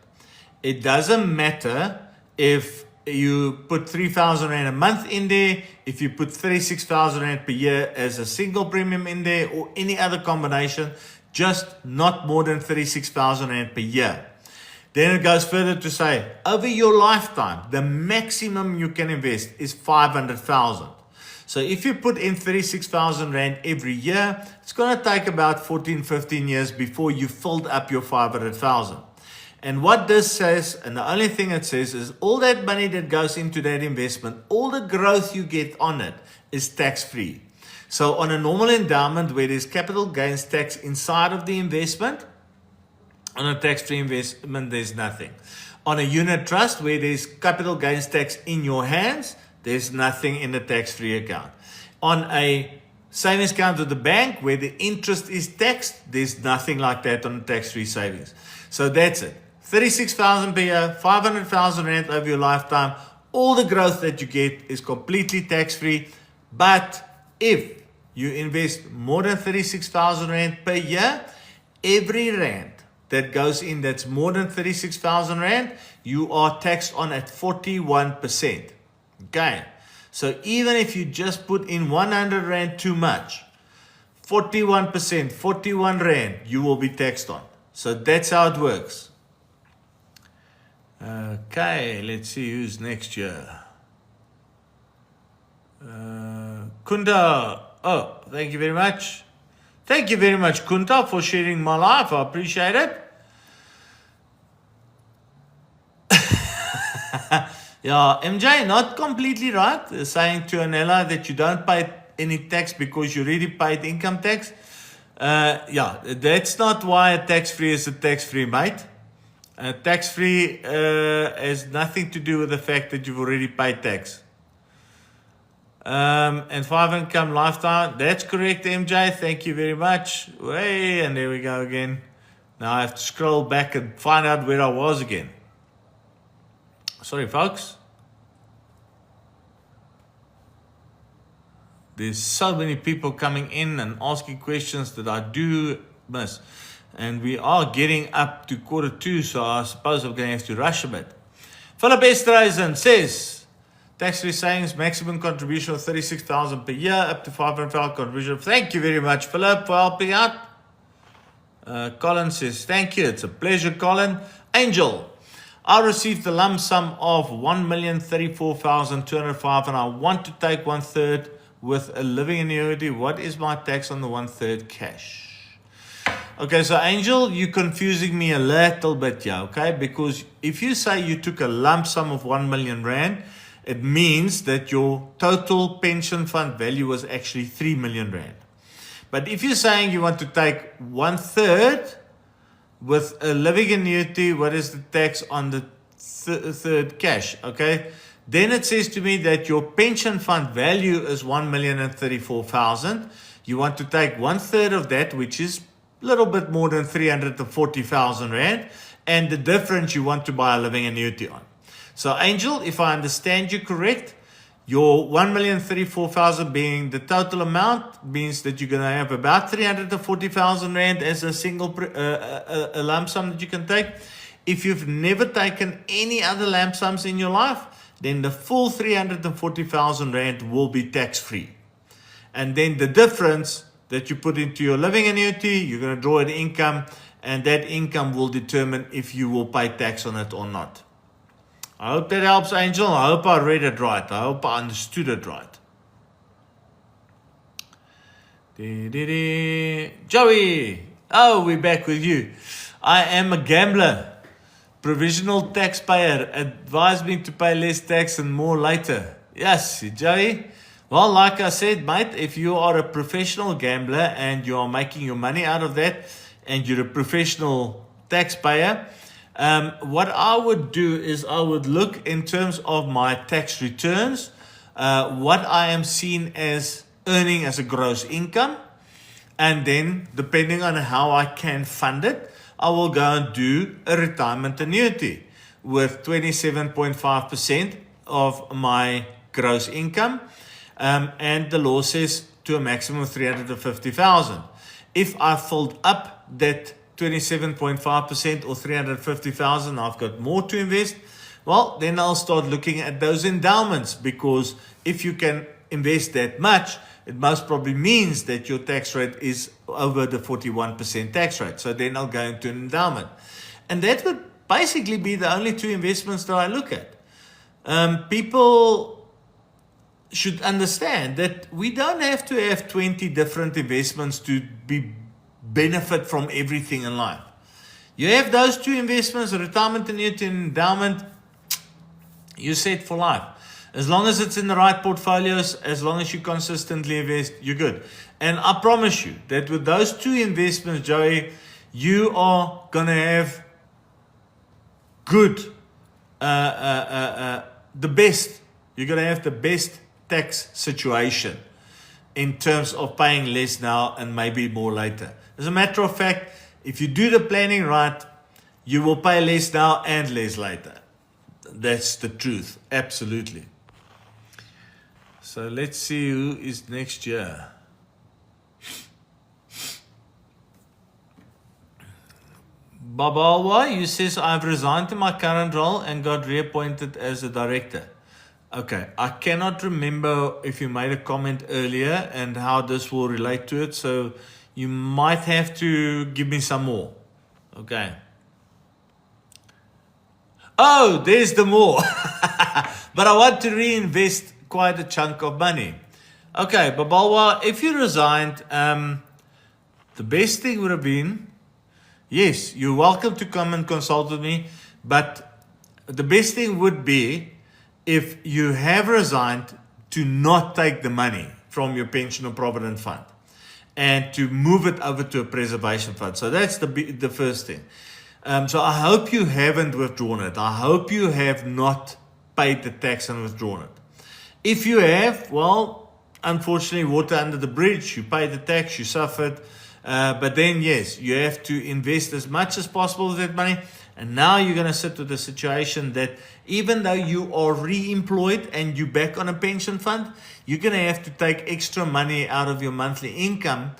It doesn't matter if you put 3,000 Rand a month in there, if you put 36,000 Rand per year as a single premium in there, or any other combination, just not more than 36,000 Rand per year. Then it goes further to say, over your lifetime, the maximum you can invest is 500,000. So if you put in 36,000 Rand every year, it's going to take about 14, 15 years before you filled up your 500,000. And what this says, and the only thing it says, is all that money that goes into that investment, all the growth you get on it is tax-free. So on a normal endowment where there's capital gains tax inside of the investment, on a tax-free investment, there's nothing. On a unit trust where there's capital gains tax in your hands, there's nothing in the tax-free account. On a savings account with the bank where the interest is taxed, there's nothing like that on the tax-free savings. So that's it. 36,000 per year, 500,000 Rand over your lifetime. All the growth that you get is completely tax-free. But if you invest more than 36,000 Rand per year, every Rand that goes in that's more than 36,000 Rand, you are taxed on at 41%. Okay, so even if you just put in 100 Rand too much, 41%, 41 Rand, you will be taxed on. So that's how it works. Okay, let's see who's next year. Kunda, oh, thank you very much. Thank you very much, Kunta, for sharing my life. I appreciate it. Yeah, MJ, not completely right. Saying to Anela that you don't pay any tax because you already paid income tax. Yeah, that's not why a tax-free is a tax-free, mate. Tax-free has nothing to do with the fact that you've already paid tax. And 5 income lifetime, that's correct, MJ. Thank you very much. Way, and there we go again. Now I have to scroll back and find out where I was again. Sorry, folks. There's so many people coming in and asking questions that I do miss. And we are getting up to 1:45, so I suppose I'm going to have to rush a bit. Philip Esterhuizen says, tax-free savings, maximum contribution of 36,000 per year, up to 500,000 contribution. Thank you very much, Philip, for helping out. Colin says, thank you. It's a pleasure, Colin. Angel, I received the lump sum of 1,034,205 and I want to take 1/3 with a living annuity. What is my tax on the 1/3 cash? Okay, so Angel, you're confusing me a little bit here, okay? Because if you say you took a lump sum of 1 million Rand, it means that your total pension fund value was actually 3 million Rand. But if you're saying you want to take 1/3 with a living annuity, what is the tax on the third cash, okay? Then it says to me that your pension fund value is 1,034,000. You want to take 1/3 of that, which is a little bit more than 340,000 Rand, and the difference you want to buy a living annuity on. So Angel, if I understand you correct, your 1,034,000 being the total amount means that you're going to have about 340,000 Rand as a single a lump sum that you can take. If you've never taken any other lump sums in your life, then the full 340,000 Rand will be tax-free. And then the difference that you put into your living annuity, you're going to draw an income, and that income will determine if you will pay tax on it or not. I hope that helps, Angel. I hope I read it right. I hope I understood it right. Joey, oh, we're back with you. I am a gambler. Provisional taxpayer. Advise me to pay less tax and more later. Yes, Joey. Well, like I said, mate, if you are a professional gambler and you are making your money out of that and you're a professional taxpayer, What I would do is I would look in terms of my tax returns, what I am seeing as earning as a gross income. And then, depending on how I can fund it, I will go and do a retirement annuity with 27.5% of my gross income. And the law says to a maximum of 350,000. If I filled up that 27.5% or 350,000, I've got more to invest. Well, then I'll start looking at those endowments, because if you can invest that much, it most probably means that your tax rate is over the 41% tax rate. So then I'll go into an endowment. And that would basically be the only two investments that I look at. People should understand that we don't have to have 20 different investments to benefit from everything in life. You have those two investments, a retirement annuity and endowment, you're set for life. As long as it's in the right portfolios, as long as you consistently invest, you're good. And I promise you that with those two investments, Joey, you are going to have good, the best. You're going to have the best tax situation in terms of paying less now and maybe more later. As a matter of fact, if you do the planning right, you will pay less now and less later. That's the truth. Absolutely. So let's see who is next year. Babawa, you says, I've resigned to my current role and got reappointed as a director. Okay, I cannot remember if you made a comment earlier and how this will relate to it. So you might have to give me some more. Okay. Oh, there's the more. But I want to reinvest quite a chunk of money. Okay, Babalwa, if you resigned, the best thing would have been, yes, you're welcome to come and consult with me, but the best thing would be if you have resigned to not take the money from your pension or provident fund and to move it over to a preservation fund. So that's the first thing. So I hope you haven't withdrawn it. I hope you have not paid the tax and withdrawn it. If you have, well, unfortunately, water under the bridge. You paid the tax, you suffered. But then, yes, you have to invest as much as possible with that money. And now you're going to sit with the situation that even though you are re-employed and you're back on a pension fund, you're going to have to take extra money out of your monthly income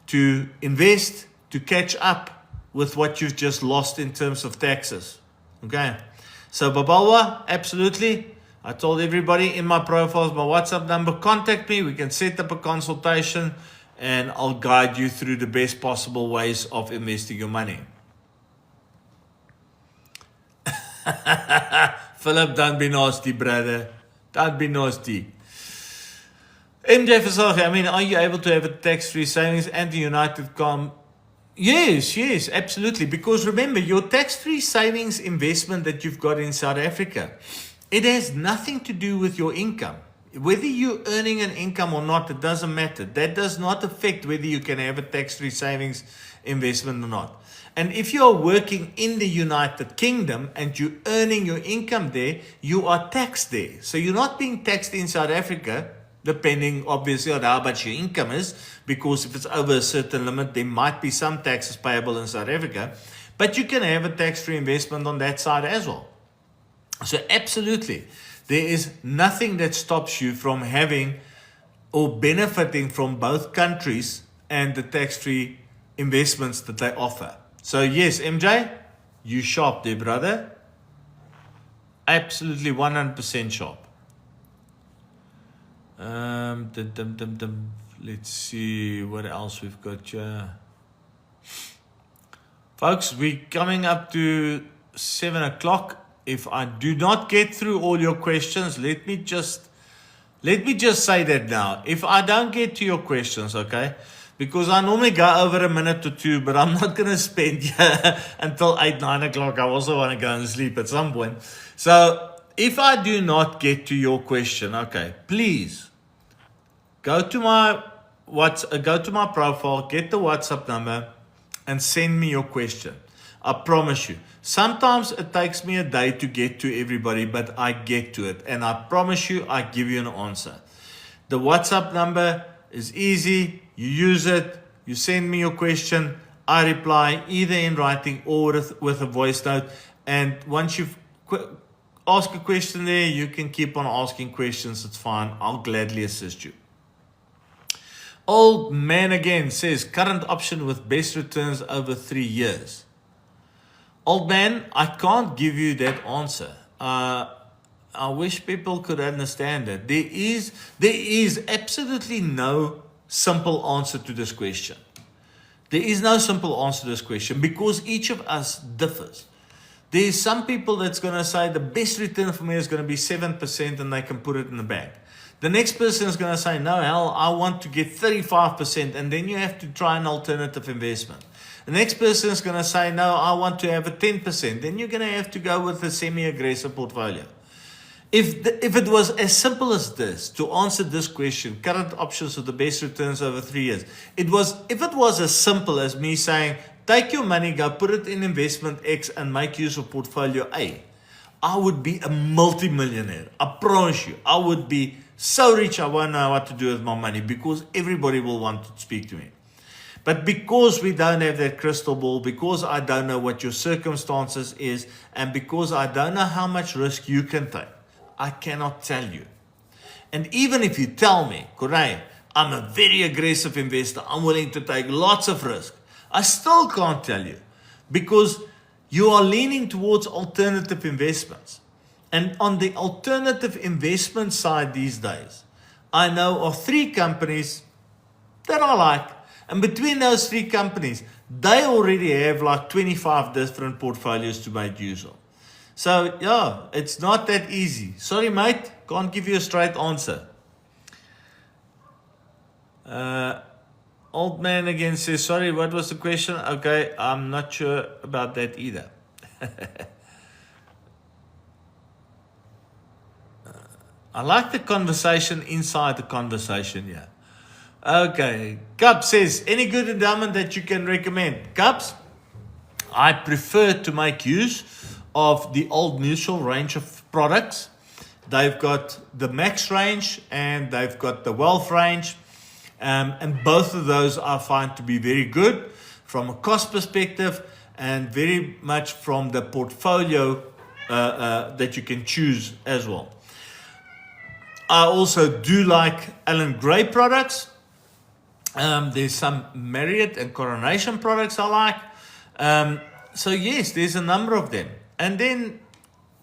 to invest, to catch up with what you've just lost in terms of taxes. Okay. So Babalwa, absolutely. I told everybody in my profiles, my WhatsApp number, contact me. We can set up a consultation and I'll guide you through the best possible ways of investing your money. Philip, don't be nasty, brother. Don't be nasty. MJ Versace, I mean, are you able to have a tax-free savings and the United Com? Yes, absolutely. Because remember, your tax-free savings investment that you've got in South Africa, it has nothing to do with your income. Whether you're earning an income or not, it doesn't matter. That does not affect whether you can have a tax-free savings investment or not. And if you are working in the United Kingdom and you're earning your income there, you are taxed there. So you're not being taxed in South Africa, depending obviously on how much your income is, because if it's over a certain limit, there might be some taxes payable in South Africa. But you can have a tax-free investment on that side as well. So absolutely, there is nothing that stops you from having or benefiting from both countries and the tax-free investments that they offer. So yes, MJ, you sharp there, brother. Absolutely 100% sharp. Let's see what else we've got here. Folks, we're coming up to 7 o'clock. If I do not get through all your questions, let me just say that now. If I don't get to your questions, okay, because I normally go over a minute or two, but I'm not going to spend here until 8, 9 o'clock. I also want to go and sleep at some point. So if I do not get to your question, okay, please go to my profile, get the WhatsApp number, and send me your question. I promise you. Sometimes it takes me a day to get to everybody, but I get to it. And I promise you, I give you an answer. The WhatsApp number is easy. You use it. You send me your question. I reply either in writing or with a voice note. And once you've asked a question there, you can keep on asking questions. It's fine. I'll gladly assist you. Old man again says, current option with best returns over 3 years. Old man, I can't give you that answer. I wish people could understand that. There is absolutely no simple answer to this question. There is no simple answer to this question because each of us differs. There's some people that's going to say the best return for me is going to be 7% and they can put it in the bank. The next person is going to say, no, hell, I want to get 35%, and then you have to try an alternative investment. The next person is going to say, no, I want to have a 10%. Then you're going to have to go with a semi-aggressive portfolio. If it was as simple as this, to answer this question, current options with the best returns over 3 years, if it was as simple as me saying, take your money, go put it in investment X and make use of portfolio A, I would be a multi-millionaire. I promise you, I would be so rich I won't know what to do with my money because everybody will want to speak to me. But because we don't have that crystal ball, because I don't know what your circumstances is, and because I don't know how much risk you can take, I cannot tell you. And even if you tell me, Corey, I'm a very aggressive investor, I'm willing to take lots of risk, I still can't tell you because you are leaning towards alternative investments. And on the alternative investment side these days, I know of 3 companies that I like. And between those 3 companies, they already have like 25 different portfolios to make use of. So, yeah, it's not that easy. Sorry, mate, can't give you a straight answer. Old man again says, sorry, what was the question? Okay, I'm not sure about that either. I like the conversation inside the conversation here. Okay, Cubs says, any good endowment that you can recommend? Cubs, I prefer to make use of the Old Mutual range of products. They've got the Max range and they've got the Wealth range. And both of those I find to be very good from a cost perspective and very much from the portfolio that you can choose as well. I also do like Allan Gray products. There's some Marriott and Coronation products I like. So yes, there's a number of them. And then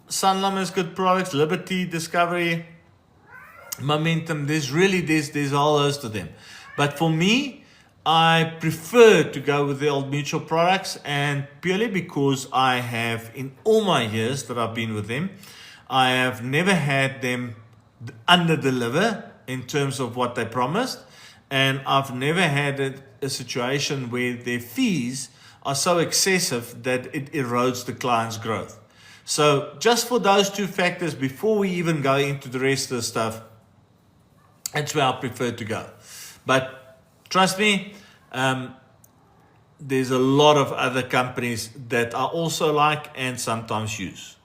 Sanlam has good products, Liberty, Discovery, Momentum. There's a whole host of them. But for me, I prefer to go with the Old Mutual products, and purely because I have, in all my years that I've been with them, I have never had them under-deliver in terms of what they promised. And I've never had a situation where their fees are so excessive that it erodes the client's growth. So just for those 2 factors, before we even go into the rest of the stuff, that's where I prefer to go. But trust me, there's a lot of other companies that I also like and sometimes use.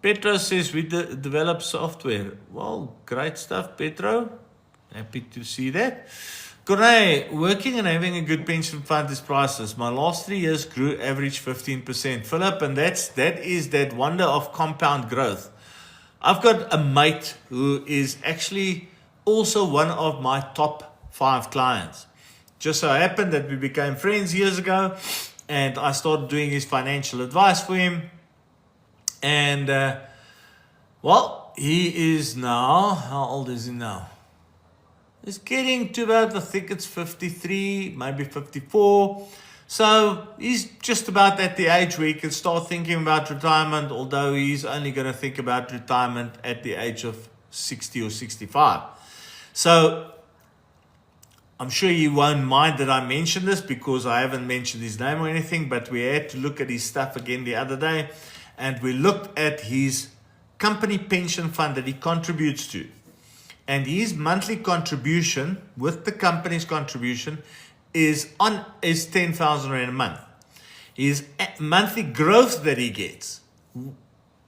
Petro says we develop software. Well, great stuff, Petro. Happy to see that. Corey, working and having a good pension fund is priceless. My last 3 years grew average 15%. Philip, and that is that wonder of compound growth. I've got a mate who is actually also one of my top 5 clients. Just so happened that we became friends years ago, and I started doing his financial advice for him. And, well, he is now, how old is he now? He's getting to about, I think it's 53, maybe 54. So he's just about at the age where he can start thinking about retirement, although he's only going to think about retirement at the age of 60 or 65. So I'm sure you won't mind that I mention this because I haven't mentioned his name or anything, but we had to look at his stuff again the other day, and we looked at his company pension fund that he contributes to. And his monthly contribution with the company's contribution is 10,000 Rand a month. his monthly growth that he gets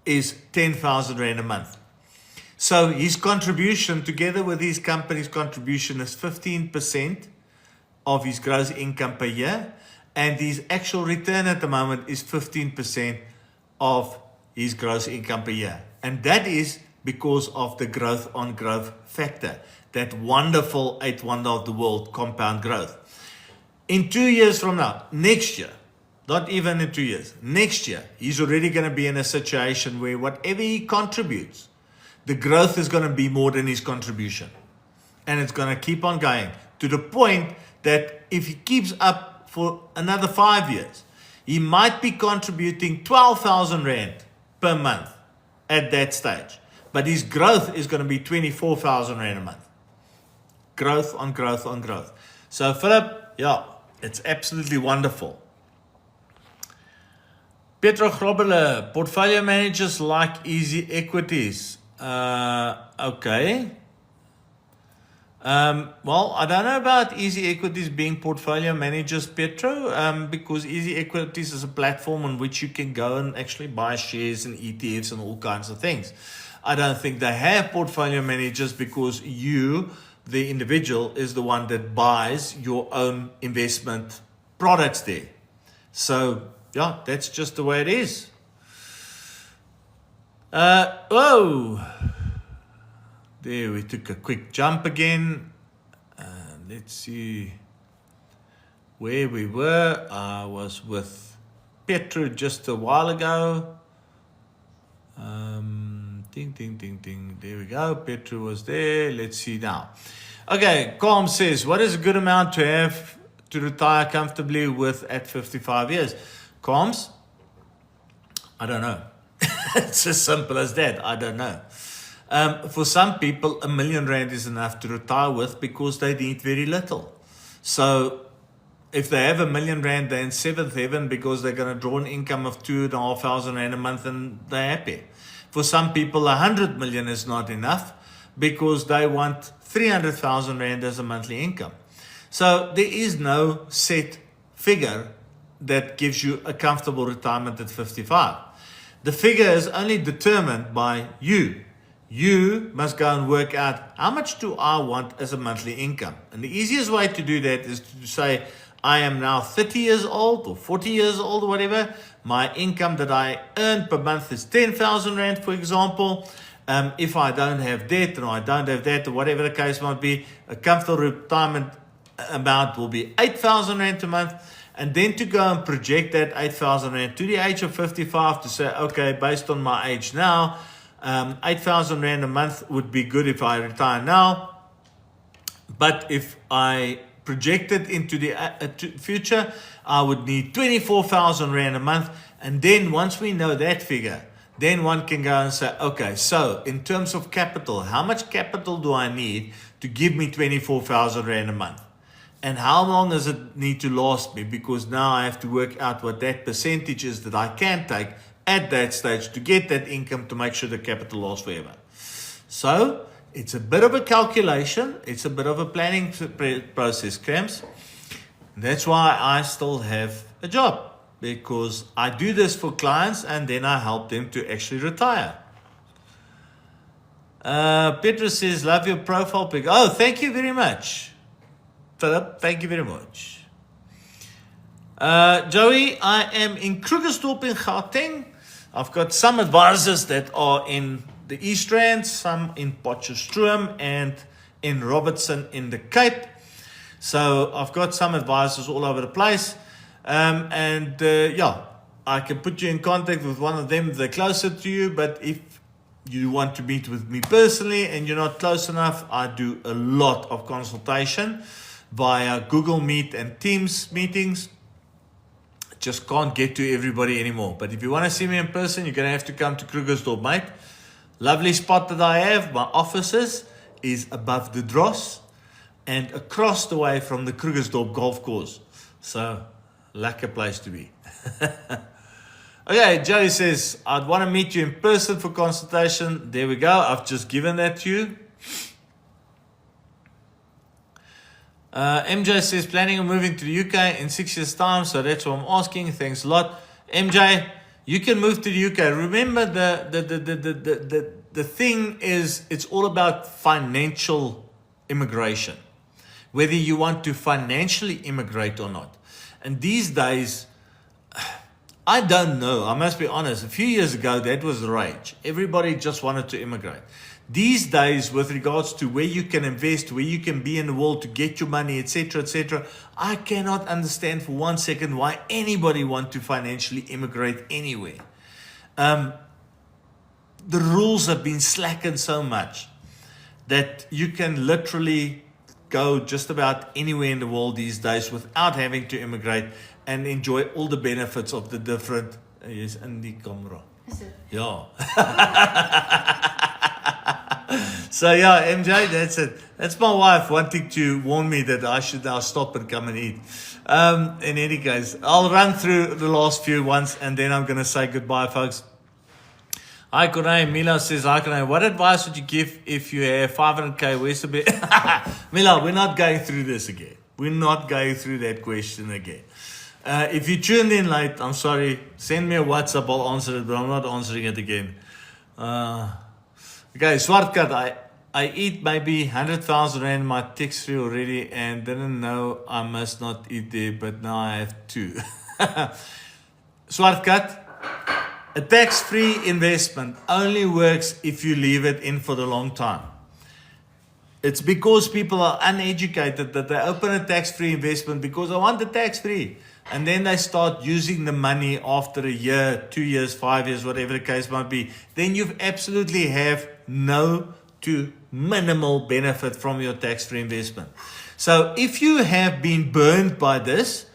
is 10,000 Rand a month. So his contribution, together with his company's contribution, is 15% of his gross income per year. And his actual return at the moment is 15% of his gross income per year. And that is because of the growth on growth factor, that wonderful eighth wonder of the world, compound growth. In 2 years from now, next year, not even in 2 years, next year, he's already going to be in a situation where whatever he contributes, the growth is going to be more than his contribution. And it's going to keep on going to the point that if he keeps up for another 5 years, he might be contributing 12,000 Rand per month at that stage. But his growth is going to be 24,000 Rand a month. Growth on growth on growth. So Philip, yeah, it's absolutely wonderful. Petro Grobele, portfolio managers like easy equities. Okay. Well, I don't know about easy equities being portfolio managers, Petro, because easy equities is a platform on which you can go and actually buy shares and ETFs and all kinds of things. I don't think they have portfolio managers because you, the individual, is the one that buys your own investment products there. So, yeah, that's just the way it is. Whoa. There, we took a quick jump again. Let's see where we were. I was with Petro just a while ago. Ding, ding, ding, ding. There we go. Petro was there. Let's see now. Okay, Calm says, what is a good amount to have to retire comfortably with at 55 years? Calms? I don't know. It's as simple as that. I don't know. For some people, R1 million is enough to retire with because they need very little. So if they have R1 million, they're in seventh heaven because they're going to draw an income of 2,500 Rand a month and they're happy. For some people, 100 million is not enough because they want 300,000 Rand as a monthly income. So there is no set figure that gives you a comfortable retirement at 55. The figure is only determined by you. You must go and work out how much do I want as a monthly income. And the easiest way to do that is to say, I am now 30 years old or 40 years old or whatever. My income that I earn per month is 10,000 Rand, for example. If I don't have debt or I don't have that or whatever the case might be, a comfortable retirement amount will be 8,000 Rand a month. And then to go and project that 8,000 Rand to the age of 55 to say, okay, based on my age now, 8,000 Rand a month would be good if I retire now. But if I projected into the future, I would need 24,000 Rand a month. And then once we know that figure, then one can go and say, okay, so in terms of capital, how much capital do I need to give me 24,000 Rand a month? And how long does it need to last me? Because now I have to work out what that percentage is that I can take at that stage to get that income to make sure the capital lasts forever. So it's a bit of a calculation. It's a bit of a planning process, Krams. That's why I still have a job, because I do this for clients and then I help them to actually retire. Petra says, love your profile pic. Oh, thank you very much, Philip. Thank you very much. Joey, I am in Krugersdorp in Gauteng. I've got some advisors that are in the East Rand, some in Potchefstroom and in Robertson in the Cape. So I've got some advisors all over the place. Yeah, I can put you in contact with one of them. They're closer to you, but if you want to meet with me personally and you're not close enough, I do a lot of consultation via Google Meet and Teams meetings. Just can't get to everybody anymore. But if you want to see me in person, you're going to have to come to Krugersdorp, mate. Lovely spot that I have. My offices is above the Dross and across the way from the Krugersdorp golf course. So, lekker place to be. Okay, Joey says, I'd want to meet you in person for consultation. There we go. I've just given that to you. MJ says, planning on moving to the UK in 6 years' time, so that's what I'm asking. Thanks a lot. MJ, you can move to the UK. Remember, the thing is, it's all about financial immigration, whether you want to financially immigrate or not. And these days, I don't know. I must be honest. A few years ago, that was the rage. Everybody just wanted to immigrate. These days, with regards to where you can invest, where you can be in the world to get your money, etc., I cannot understand for 1 second why anybody want to financially immigrate anywhere. The rules have been slackened so much that you can literally go just about anywhere in the world these days without having to immigrate and enjoy all the benefits of the different. Yes, in die camera. Is it? Yeah. So yeah, MJ, that's it. That's my wife wanting to warn me that I should now stop and come and eat. In any case, I'll run through the last few ones and then I'm going to say goodbye, folks. Hi, Kunai. Mila says, hi, Kunai. What advice would you give if you have 500K? Where's the bit? Mila, we're not going through this again. We're not going through that question again. If you tuned in late, I'm sorry. Send me a WhatsApp. I'll answer it, but I'm not answering it again. Okay, Swartkat, I eat maybe 100,000 Rand my tax-free already and didn't know I must not eat there, but now I have to. Swartkat, a tax-free investment only works if you leave it in for the long time. It's because people are uneducated that they open a tax-free investment because I want the tax-free. And then they start using the money after a year, 2 years, 5 years, whatever the case might be. Then you absolutely have no to minimal benefit from your tax-free investment. So if you have been burned by this,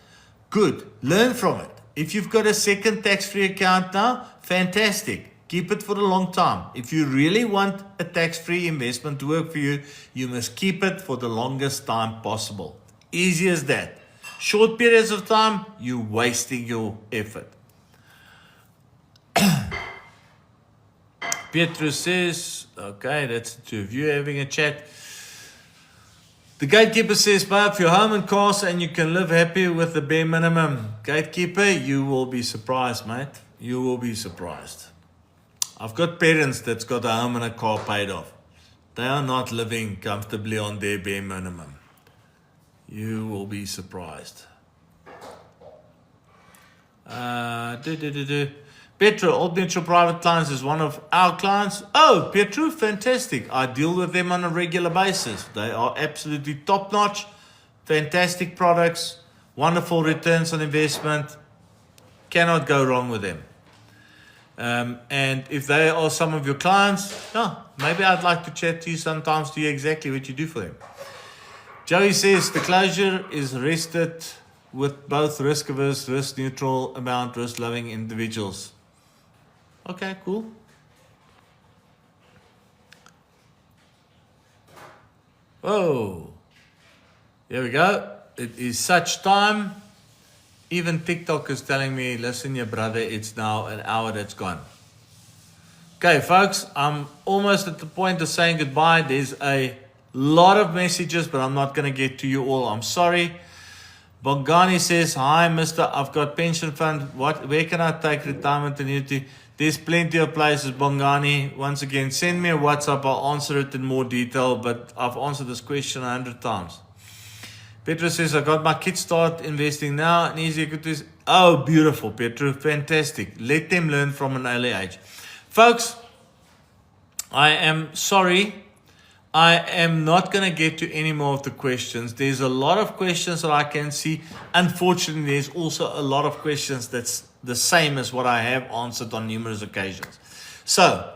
good, learn from it. If you've got a second tax-free account now, fantastic. Keep it for a long time. If you really want a tax-free investment to work for you, you must keep it for the longest time possible. Easy as that. Short periods of time, you're wasting your effort. Pietro says, okay, that's the two of you having a chat. The gatekeeper says, buy up your home and cars and you can live happy with the bare minimum. Gatekeeper, you will be surprised, mate. You will be surprised. I've got parents that's got a home and a car paid off. They are not living comfortably on their bare minimum. You will be surprised. Petro, Old Mutual Private Clients is one of our clients. Oh, Petro, fantastic. I deal with them on a regular basis. They are absolutely top-notch, fantastic products, wonderful returns on investment. Cannot go wrong with them. And if they are some of your clients, maybe I'd like to chat to you sometimes to hear exactly what you do for them. Joey says the closure is rested with both risk-averse, risk-neutral amount, risk-loving individuals. Okay, cool. Whoa. Here we go. It is such time. Even TikTok is telling me, listen, your brother, it's now an hour that's gone. Okay, folks, I'm almost at the point of saying goodbye. There's a lot of messages, but I'm not going to get to you all. I'm sorry. Bongani says, hi, mister, I've got pension fund. Where can I take retirement annuity? There's plenty of places, Bongani. Once again, send me a WhatsApp. I'll answer it in more detail, but I've answered this question 100 times. Petro says, I got my kids start investing now. And easy, good. Oh, beautiful, Petro. Fantastic. Let them learn from an early age. Folks, I am sorry. I am not going to get to any more of the questions. There's a lot of questions that I can see. Unfortunately, there's also a lot of questions that's the same as what I have answered on numerous occasions. So,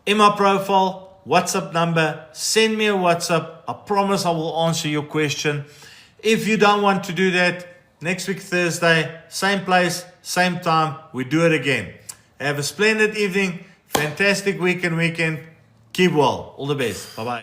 in my profile, WhatsApp number, send me a WhatsApp. I promise I will answer your question. If you don't want to do that, next week, Thursday, same place, same time, we do it again. Have a splendid evening, fantastic weekend. Keep well. All the best. Bye-bye.